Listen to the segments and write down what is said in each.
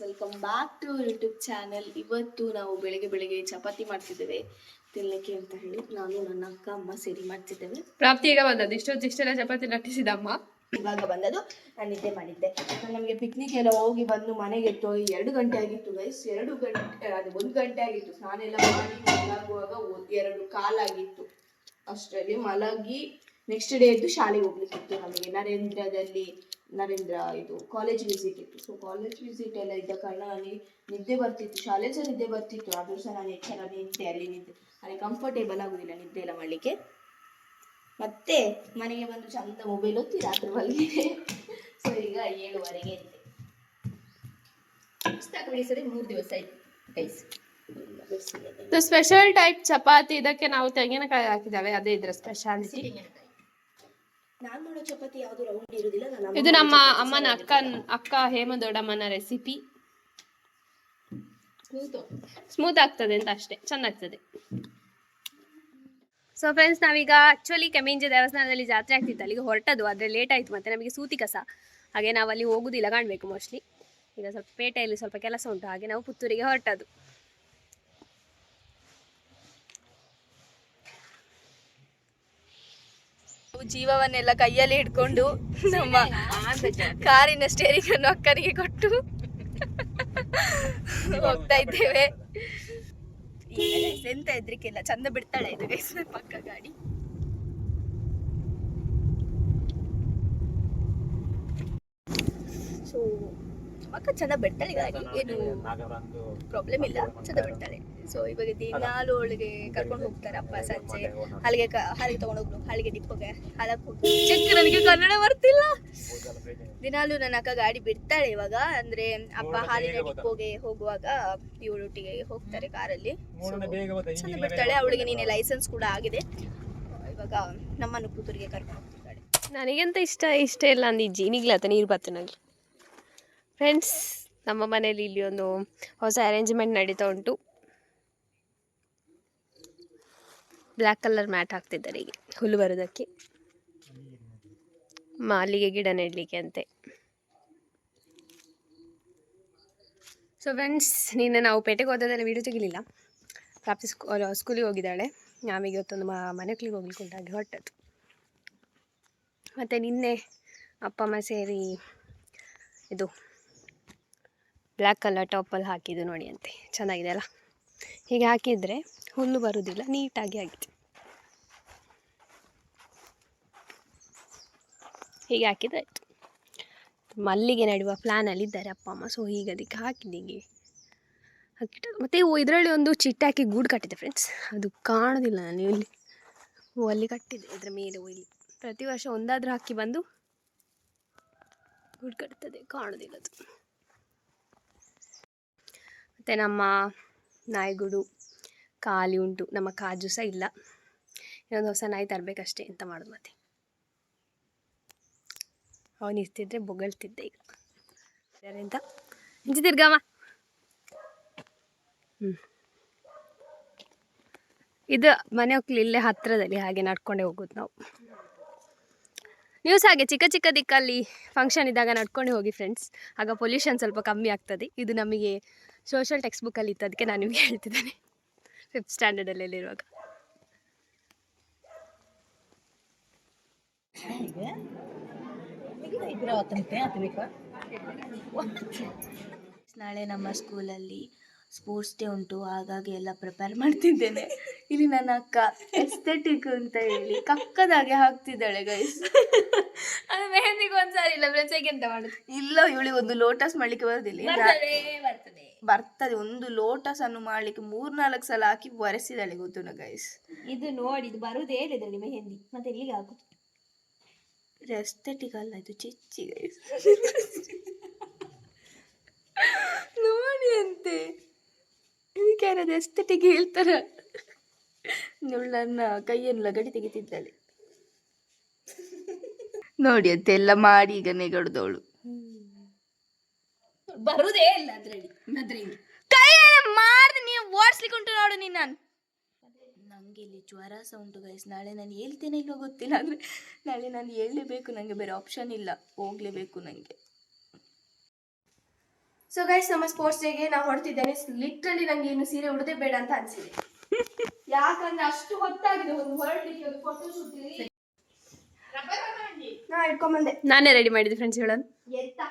Welcome back to YouTube channel. ಇವತ್ತು ನಾವು ಬೆಳಗ್ಗೆ ಚಪಾತಿ ಮಾಡ್ತಿದ್ದೇವೆ ತಿನ್ನಲಿಕ್ಕೆ ಅಂತ ಹೇಳಿ ನಾನು ನನ್ನ ಅಕ್ಕ ಅಮ್ಮ ಸೇರಿ ಮಾಡ್ತಿದ್ದೇವೆ. ಪ್ರಾಪ್ತಿ ಈಗ ಬಂದದ್ದು ಇಷ್ಟೆಲ್ಲ ಚಪಾತಿ ಲಟ್ಟಿಸಿದಮ್ಮ ಇವಾಗ ಬಂದದ್ದು. ನಾನು ನಿದ್ದೆ ಮಾಡಿದ್ದೆ. ನಮಗೆ ಪಿಕ್ನಿಕ್ ಎಲ್ಲ ಹೋಗಿ ಬಂದು ಮನೆಗೆ 2 ಗಂಟೆ ಆಗಿತ್ತು ಗೈಸ್. 2 ಗಂಟೆ ಅದು 1 ಗಂಟೆ ಆಗಿತ್ತು. ಸ್ನಾನ ಎಲ್ಲ ಮಾಡಿ ಮಲಗುವಾಗ 2 ಕಾಲಾಗಿತ್ತು. ಅಷ್ಟರಲ್ಲಿ ಮಲಗಿ ನೆಕ್ಸ್ಟ್ ಡೇ ಎದ್ದು ಶಾಲೆಗೆ ಹೋಗ್ಲಿಕ್ಕಿತ್ತು ನಮಗೆ. ನರೇಂದ್ರ ಇದು ಕಾಲೇಜ್ ವಿಸಿಟ್ ಇತ್ತು. ಸೊ ಕಾಲೇಜ್ ವಿಸಿಟ್ ಎಲ್ಲ ಇದ್ದ ಕಾರಣ ನನಗೆ ನಿದ್ದೆ ಬರ್ತಿತ್ತು, ಶಾಲೆ ಸಹ ನಿದ್ದೆ ಬರ್ತಿತ್ತು. ಆದರೂ ಸಹ ನಾನು ಎಚ್ಚರ ನಿದ್ದೆ ಅಲ್ಲಿ ಕಂಫರ್ಟೇಬಲ್ ಆಗುದಿಲ್ಲ ನಿದ್ದೆ ಎಲ್ಲ ಮಾಡಲಿಕ್ಕೆ. ಮತ್ತೆ ಮನೆಗೆ ಬಂದು ಚಂದ ಮೊಬೈಲ್ ಒತ್ತಿ ರಾತ್ರಿ ಮಲಗಿದೆ. ಸೊ ಈಗ 7:30 ಇದ್ದೆ. ಸರಿ 3 ದಿವಸ ಆಯ್ತು ಗೈಸ್. Special type chapati. ಇದಕ್ಕೆ ನಾವು ತೆಂಗಿನಕಾಯಿ ಹಾಕಿದ್ದಾವೆ, ಅದೇ ಇದ್ರ ಸ್ಪೆಷಾಲಿಟಿ. ನಾನು ಮಾಡೋ ಚಪಾತಿ ಯಾವುದು ರೌಂಡ್ ಇರುವುದಿಲ್ಲ. ಇದು ನಮ್ಮ ಅಮ್ಮನ ಅಕ್ಕ ಹೇಮ ದೊಡ್ಡಮ್ಮನ ರೆಸಿಪಿ. ಸ್ಮೂತ್ ಆಗ್ತದೆ ಅಂತ ಅಷ್ಟೇ, ಚಂದ ಆಗ್ತದೆ. ಸೊ ಫ್ರೆಂಡ್ಸ್, ನಾವೀಗ ಆಕ್ಚುಲಿ ಕೆಮ್ಮಿಂಜಿ ದೇವಸ್ಥಾನದಲ್ಲಿ ಜಾತ್ರೆ ಆಗ್ತಿತ್ತು, ಅಲ್ಲಿಗೆ ಹೊರಟದು. ಆದರೆ ಲೇಟ್ ಆಯಿತು. ಮತ್ತೆ ನಮಗೆ ಸೂತಿ ಕಸ, ಹಾಗೆ ನಾವು ಅಲ್ಲಿ ಹೋಗುದಿಲ್ಲ, ಕಾಣಬೇಕು ಮೋಸ್ಟ್ಲಿ. ಈಗ ಸ್ವಲ್ಪ ಪೇಟೆಯಲ್ಲಿ ಸ್ವಲ್ಪ ಕೆಲಸ ಉಂಟು, ಹಾಗೆ ನಾವು ಪುತ್ತೂರಿಗೆ ಹೊರಟದು. ಜೀವವನ್ನೆಲ್ಲ ಕೈಯಲ್ಲಿ ಹಿಡ್ಕೊಂಡು ನಮ್ಮ ಕಾರಿನ ಸ್ಟೇರಿಂಗ್ ಅನ್ನು ಅಕ್ಕನಿಗೆ ಕೊಟ್ಟು ಹೋಗ್ತಾ ಇದ್ದೇವೆ. ಎಂತ ಹೆದ್ರಿಕೆಲ್ಲ, ಚಂದ ಬಿಡ್ತಾಳೆ ಇದು ಗೈಸ್ ಪಕ್ಕ ಗಾಡಿ. ಸೊ ಅಕ್ಕ ಚಂದ ಬಿಡ್ತಾಳೆ ಗಾಡಿ, ಏನು ಪ್ರಾಬ್ಲಮ್ ಇಲ್ಲ, ಚಂದ ಬಿಡ್ತಾಳೆ. ಸೊ ಇವಾಗ ದಿನಾಲು ಅವಳಿಗೆ ಕರ್ಕೊಂಡು ಹೋಗ್ತಾರೆ ಅಪ್ಪ. ಸಂಜೆ ಹಾಲಿಗೆ ತಗೊಂಡು ಹೋಗ್ಲು, ಹಾಲಿಗೆ ಡಿಪ್ಪೋಗೆ ಹಾಲಕ್ಕೆ ಹೋಗಿ. ಚೆಕ್, ನನಗೆ ಕನ್ನಡ ಬರ್ತಿಲ್ಲ. ದಿನಾಲು ನನ್ನ ಅಕ್ಕ ಗಾಡಿ ಬಿಡ್ತಾಳೆ ಇವಾಗ. ಅಂದ್ರೆ ಅಪ್ಪ ಹಾಲಿನ ಡಿಪ್ಪೋಗೆ ಹೋಗುವಾಗ ಇವಳೊಟ್ಟಿಗೆ ಹೋಗ್ತಾರೆ ಕಾರಲ್ಲಿ. ಚಂದ ಬಿಡ್ತಾಳೆ. ಅವಳಿಗೆ ನೀನೆ ಲೈಸೆನ್ಸ್ ಕೂಡ ಆಗಿದೆ. ಇವಾಗ ನಮ್ಮನ್ನು ಪುತ್ತೂರಿಗೆ ಕರ್ಕೊಂಡು ಹೋಗ್ತಿದ್ದಾಳೆ. ನನಗೆಂತ ಇಷ್ಟ ಇಲ್ಲ ಅಂದು ಜೀನಿಗ್ಲತ್ತ ನೀರು ಬತ್ತನಾಗ್ಲಿ. ಫ್ರೆಂಡ್ಸ್, ನಮ್ಮ ಮನೆಯಲ್ಲಿ ಇಲ್ಲಿ ಒಂದು ಹೊಸ ಅರೇಂಜ್ಮೆಂಟ್ ನಡೀತಾ ಉಂಟು. ಬ್ಲ್ಯಾಕ್ ಕಲರ್ ಮ್ಯಾಟ್ ಹಾಕ್ತಿದ್ದಾರೆ ಈಗ ಹುಲ್ಲು ಬರೋದಕ್ಕೆ, ಮಲ್ಲಿಗೆ ಗಿಡ ನೆಡಲಿಕ್ಕೆ ಅಂತೆ. ಸೊ ಫ್ರೆಂಡ್ಸ್, ನಿನ್ನೆ ನಾವು ಪೇಟೆಗೆ ಹೋದದೆಲ್ಲ ವೀಡಿಯೋ ತೆಗಿಲಿಲ್ಲ. ಪ್ರಾಪ್ತಿ ಸ್ಕೂಲಿಗೆ ಹೋಗಿದ್ದಾಳೆ. ನಾವೀಗ ಇವತ್ತೊಂದು ಮನೆಗಳಿಗೆ ಹೋಗ್ಲಿಕ್ಕೆ ಉಂಟಾಗಿ ಹೊರಟದ್ದು. ಮತ್ತು ನಿನ್ನೆ ಅಪ್ಪ ಅಮ್ಮ ಸೇರಿ ಇದು ಬ್ಲ್ಯಾಕ್ ಕಲರ್ ಟಾಪಲ್ಲಿ ಹಾಕಿದ್ದು ನೋಡಿ ಅಂತೆ, ಚೆನ್ನಾಗಿದೆ ಅಲ್ಲ. ಹೀಗೆ ಹಾಕಿದರೆ ಹುಲ್ಲು ಬರುವುದಿಲ್ಲ, ನೀಟಾಗಿ ಆಗಿದೆ. ಹೀಗೆ ಹಾಕಿದ್ರೆ ಆಯಿತು. ಮಲ್ಲಿಗೆ ನೆಡುವ ಪ್ಲ್ಯಾನಲ್ಲಿ ಇದ್ದಾರೆ ಅಪ್ಪ ಅಮ್ಮ. ಸೊ ಹೀಗೆ ಅದಕ್ಕೆ ಹಾಕಿದ್ದೀಗೆ ಹಾಕಿಟ್ಟು. ಮತ್ತು ಇದರಲ್ಲಿ ಒಂದು ಚಿಟ್ಟೆ ಹಾಕಿ ಗೂಡು ಕಟ್ಟಿದೆ ಫ್ರೆಂಡ್ಸ್. ಅದು ಕಾಣೋದಿಲ್ಲ. ನಾನು ಇಲ್ಲಿ ಅಲ್ಲಿ ಕಟ್ಟಿದೆ, ಇದರ ಮೇಲೆ ಇಲ್ಲಿ ಪ್ರತಿ ವರ್ಷ ಒಂದಾದರೂ ಹಾಕಿ ಬಂದು ಗೂಡು ಕಟ್ತದೆ, ಕಾಣೋದಿಲ್ಲ ಅದು. ಮತ್ತು ನಮ್ಮ ನಾಯಿಗೂಡು ಖಾಲಿ ಉಂಟು. ನಮ್ಮ ಕಾಜು ಸಹ ಇಲ್ಲ. ಇನ್ನೊಂದು ಹೊಸ ನಾಯಿ ತರಬೇಕಷ್ಟೇ, ಎಂತ ಮಾಡೋದು. ಮತ್ತೆ ಅವನು ಇರ್ತಿದ್ರೆ ಬೊಗಳ್ತಿದ್ದೆ. ಈಗ ಯಾರೆಂತ ಇಂಚಿ ತಿರ್ಗಮ್ಮ. ಇದು ಮನೆ ಹೋಗ್ಲಿ ಇಲ್ಲೇ ಹತ್ತಿರದಲ್ಲಿ, ಹಾಗೆ ನಡ್ಕೊಂಡೇ ಹೋಗೋದು ನಾವು. ನೀವು ಸಹ ಹಾಗೆ ಚಿಕ್ಕ ದಿಕ್ಕಲ್ಲಿ ಫಂಕ್ಷನ್ ಇದ್ದಾಗ ನಡ್ಕೊಂಡೆ ಹೋಗಿ ಫ್ರೆಂಡ್ಸ್, ಆಗ ಪೊಲ್ಯೂಷನ್ ಸ್ವಲ್ಪ ಕಮ್ಮಿ ಆಗ್ತದೆ. ಇದು ನಮಗೆ ಸೋಷಲ್ ಟೆಕ್ಸ್ಟ್ ಬುಕ್ಕಲ್ಲಿ ಇತ್ತು, ಅದಕ್ಕೆ ನಾನು ನಿಮಗೆ ಹೇಳ್ತಿದ್ದೇನೆ 5th ಸ್ಟ್ಯಾಂಡರ್ಡಲ್ಲಿರುವಾಗ. ನಾಳೆ ನಮ್ಮ ಸ್ಕೂಲಲ್ಲಿ ಸ್ಪೋರ್ಟ್ಸ್ ಡೇ ಉಂಟು, ಹಾಗಾಗಿ ಎಲ್ಲ ಪ್ರಿಪೇರ್ ಮಾಡ್ತಿದ್ದೇನೆ. ಇಲ್ಲಿ ನನ್ನ ಅಕ್ಕ ಎಸ್ಥೆಟಿಕ್ ಅಂತ ಹೇಳಿ ಕಕ್ಕದಾಗೆ ಹಾಕ್ತಿದ್ದಾಳೆ ಗೈಸ್. ಅದು ಮೆಹಂದಿಗೆ ಒಂದ್ಸಾರಿ ಇಲ್ಲ ಫ್ರೆಂಡ್ಸ್, ಹೇಗೆ ಎಂತ ಮಾಡುದು? ಇಲ್ಲ, ಇವಳಿಗೆ ಒಂದು ಲೋಟಸ್ ಮಾಡ್ಲಿಕ್ಕೆ ಬರುದಿಲ್ಲ. ಬರ್ತದೆ. ಒಂದು ಲೋಟಸ್ ಅನ್ನು ಮಾಡ್ಲಿಕ್ಕೆ 3-4 ಸಲ ಹಾಕಿ ಒರೆಸಿದಾಳೆ, ಗೊತ್ತುಂಟ ಗೈಸ್. ಇದು ನೋಡಿ, ಇದು ಬರುದೇ ಹೇಳಿದ್ರಲ್ಲಿ ಮೆಹಂದಿ, ಮತ್ತೆ ಎಲ್ಲಿಗೆ ಹಾಕುದು? ಎಸ್ಥೆಟಿಕ್ ಅಲ್ಲ, ಇದು ಚಿಚ್ಚಿ ಗೈಸ್. ನೋಡಿ ಅಂತೆ, ಇದಕ್ಕೆ ಯಾರಾದ್ರು ಎಸ್ಥೆಟಿಕ್ ಹೇಳ್ತಾರ? ನನ್ನ ಕೈಯನ್ನೆಲ್ಲ ಗಡಿ ತೆಗಿತಿದ್ದಾಳೆ ನೋಡಿ ಅಂತೆ. ಎಲ್ಲ ಮಾಡಿ ಈಗ ನೆಗಡ್ದವಳು. ಬರುದೇ ಇಲ್ಲ ಅದ್ರಲ್ಲಿ. ಕೈ ಮಾಡ್ದೆ ನೀವು ಓಡಿಸ್ಲಿಕ್ಕೆ ಉಂಟು ನೋಡು ನೀನು. ನಂಗೆ ಇಲ್ಲಿ ಜ್ವರ ಸಹ ಉಂಟು ಗೈಸ್. ನಾಳೆ ನಾನು ಹೇಳ್ತೇನೆ ಇಲ್ಲೋ ಗೊತ್ತಿಲ್ಲ. ಅಂದರೆ ನಾಳೆ ನಾನು ಹೇಳಲೇಬೇಕು, ನನಗೆ ಬೇರೆ ಆಪ್ಷನ್ ಇಲ್ಲ, ಹೋಗಲೇಬೇಕು ನನಗೆ. ಸೊ ಗೈಸ್, ನಮ್ಮ ಸ್ಪೋರ್ಟ್ಸ್ ಡೇಗೆ ನಾವು ಹೊರಟಿದ್ದೇನೆ. ಲಿಟ್ರಲಿ ನಂಗೆ ಇನ್ನು ಸೀರೆ ಉಡದೆ ಬೇಡ ಅಂತ ಅನ್ಸಿದೆ. ಯಾಕಂದ್ರೆ ಅಷ್ಟು ಹೊತ್ತಾಗಿದೆ ಒಂದು ಹೊರಡ್ಲಿಕ್ಕೆ, ಒಂದು ಫೋಟೋ ಶೂಟ್ ನಾ ಇಟ್ಕೊಂಬಂದೆ. ನಾನೇ ರೆಡಿ ಮಾಡಿದ್ದೆ ಫ್ರೆಂಡ್ಸ್ ಗಳನ್ನು. ಎಂತ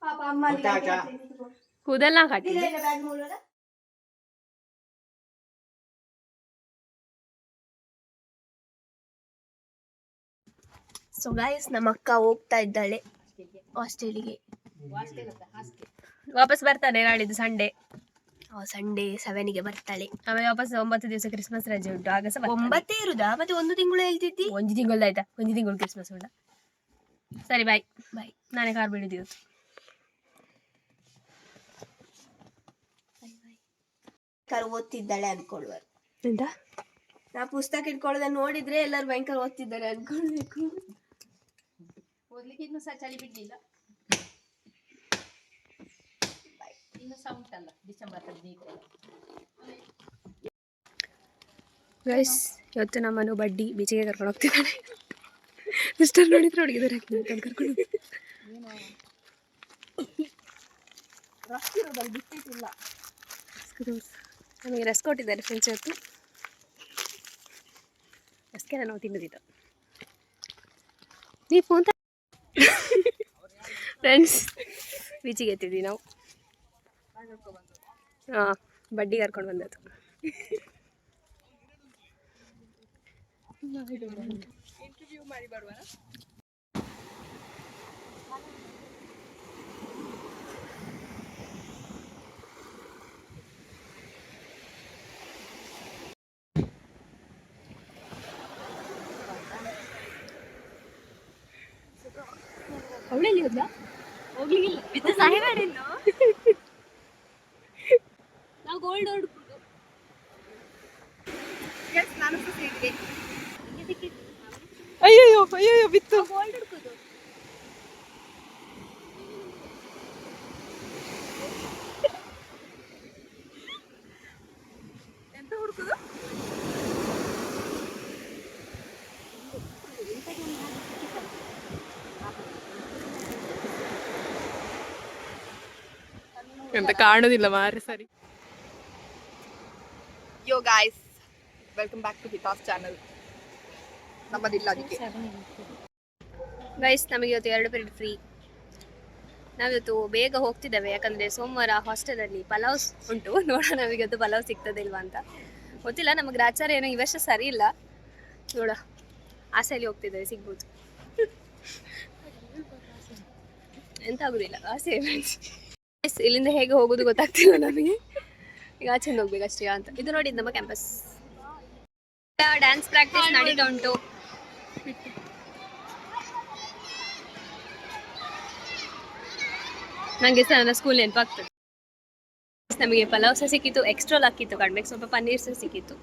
ಪಾಪ ಅಮ್ಮ ಕೂದಲ್ಲ ಹಾಕಿದ್ದೆ. ಬ್ಯಾಗ್ ಮೂಲದ ಸೊ ಗೈಸ್, ನಮ್ಮ ಅಕ್ಕ ಹೋಗ್ತಾ ಇದ್ದಾಳೆ ಹಾಸ್ಟೆಲಿಗೆ. ವಾಪಸ್ ಬರ್ತಾನೆ ನಾಳಿದ್ದು ಸಂಡೇ. ಸಂಡೇ 7ಗೆ ಬರ್ತಾಳೆ. ಆಮೇಲೆ ವಾಪಸ್ 9 ದಿವಸ ಕ್ರಿಸ್ಮಸ್ ರಜೆ ಉಂಟು. ಆಗ 9 ಇರುದಾ? ಮತ್ತೆ 1 ತಿಂಗಳು ಹೇಳ್ತಿದ್ದಿ. 1 ತಿಂಗಳಾಯ್ತಾ? 1 ತಿಂಗಳು ಕ್ರಿಸ್ಮಸ್ ಉಂಟ. ಸರಿ, ಬಾಯ್ ಬಾಯ್. ನಾನೇ ಕಾರ್ ಬಿಡಿದ್ದು ಇವತ್ತು. ಕಾರ್ ಓದ್ತಿದ್ದಾಳೆ ಅನ್ಕೊಳ್ಳುವರು. ಎಂತ? ನಾ ಪುಸ್ತಕ ಇಟ್ಕೊಳ್ಳೋದನ್ನ ನೋಡಿದ್ರೆ ಎಲ್ಲರೂ ಭಯಂಕರ ಓದ್ತಿದ್ದಾರೆ ಅನ್ಕೊಳ್ಬೇಕು. ಓದ್ಲಿಕ್ಕೆ ಇನ್ನೂ ಸಹ ಚಳಿ ಬಿಡ್ಲಿಲ್ಲ. ಇನ್ನು ಸಹ ಉಂಟಲ್ಲ ಡಿಸೆಂಬರ್ 15. ಗೈಸ್, ಇವತ್ತು ನಮ್ಮನ್ನು ಬಡ್ಡಿ ಬೀಚಿಗೆ ಕರ್ಕೊಂಡು ಹೋಗ್ತಿದ್ದಾನೆ. ಸಿಸ್ಟರ್ ನೋಡಿದ್ರೆ ಹುಡುಗಿದ್ದಾರೆ ಕರ್ಕೊಂಡು ಬಿಟ್ಟಿಲ್ಲ. ನಮಗೆ ರಸ್ ಕೊಟ್ಟಿದ್ದಾರೆ ಫ್ರೆಂಡ್ಸ್ ಇವತ್ತು. ರಸ್ಕೆಲ್ಲ ನಾವು ತಿನ್ನೋದಿದ್ದು. ನೀ ಫೋನ್ ಫ್ರೆಂಡ್ಸ್ ಬೀಚಿಗೆ ಎತ್ತಿದ್ವಿ ನಾವು. ಹಾಂ, ಬಡ್ಡಿ ಕರ್ಕೊಂಡು ಬಂದದ್ದು. ಇಂಟರ್ವ್ಯೂ ಮಾಡಿ ಬರುವ. ಅವಳೆಲ್ಲಿ ಹೋದ್ಲಾ? ಹೋಗ್ಲಿಕ್ಕಿಲ್ಲ. ಇದು ಸಹಿ ಮಾಡಿದ್ದು ನಾವು ಗೋಲ್ಡ್ ಹೊಡ್ಕೊಂಡು ನಾನು ಸಿಕ್ಕಿದ್ದೆ. ಅಯ್ಯೋ ಬಿತ್ತು. ಗೋಲ್ಡ್ ಹುಡ್ಕೋದು. ಎಂತ ಹುಡ್ಕೋದು? ಎಂತ ಕಾಣುದಿಲ್ಲ ಮಾರೆ. ಸರಿ, yo guys, welcome back to Hitha's channel. ನಮ್ಮದಿಲ್ಲ ಅದಕ್ಕೆ. ಗೈಸ್, ನಮಗೆ ಇವತ್ತು 2 ಪೀರಿಯಡ್ ಫ್ರೀ. ನಾವಿವತ್ತು ಬೇಗ ಹೋಗ್ತಿದ್ದೇವೆ, ಯಾಕಂದರೆ ಸೋಮವಾರ ಹಾಸ್ಟೆಲಲ್ಲಿ ಪಲಾವ್ ಉಂಟು. ನೋಡೋಣ ನಮಗೆ ಇವತ್ತು ಪಲಾವ್ ಸಿಗ್ತದೆ ಇಲ್ವಾ ಅಂತ ಗೊತ್ತಿಲ್ಲ. ನಮ್ಮ ಗ್ರಾಚಾರ ಏನೋ ಈ ವರ್ಷ ಸರಿ ಇಲ್ಲ. ನೋಡ, ಆಸೆಯಲ್ಲಿ ಹೋಗ್ತಿದ್ದೇವೆ, ಸಿಗ್ಬೋದು. ಎಂತ ಆಗೋದಿಲ್ಲ, ಆಸೆ. ಇಲ್ಲಿಂದ ಹೇಗೆ ಹೋಗೋದು ಗೊತ್ತಾಗ್ತಿಲ್ಲ ನಮಗೆ. ಈಗ ಆಚೆಯಿಂದ ಹೋಗ್ಬೇಕಷ್ಟೇ ಅಂತ. ಇದು ನೋಡಿ ನಮ್ಮ ಕ್ಯಾಂಪಸ್. ಡ್ಯಾನ್ಸ್ ಪ್ರಾಕ್ಟೀಸ್ ನಡೀತಾ ಉಂಟು. ನನಗೆ ಸಹ ನನ್ನ ಸ್ಕೂಲ್ ನೆನಪಾಗ್ತದೆ. ನಮಗೆ ಪಲಾವ್ ಸಹ ಸಿಕ್ಕಿತ್ತು, ಎಕ್ಸ್ಟ್ರಾ ಹಾಕಿತ್ತು, ಕಡಿಮೆ ಸ್ವಲ್ಪ ಪನ್ನೀರ್ ಸಹ ಸಿಕ್ಕಿತ್ತು.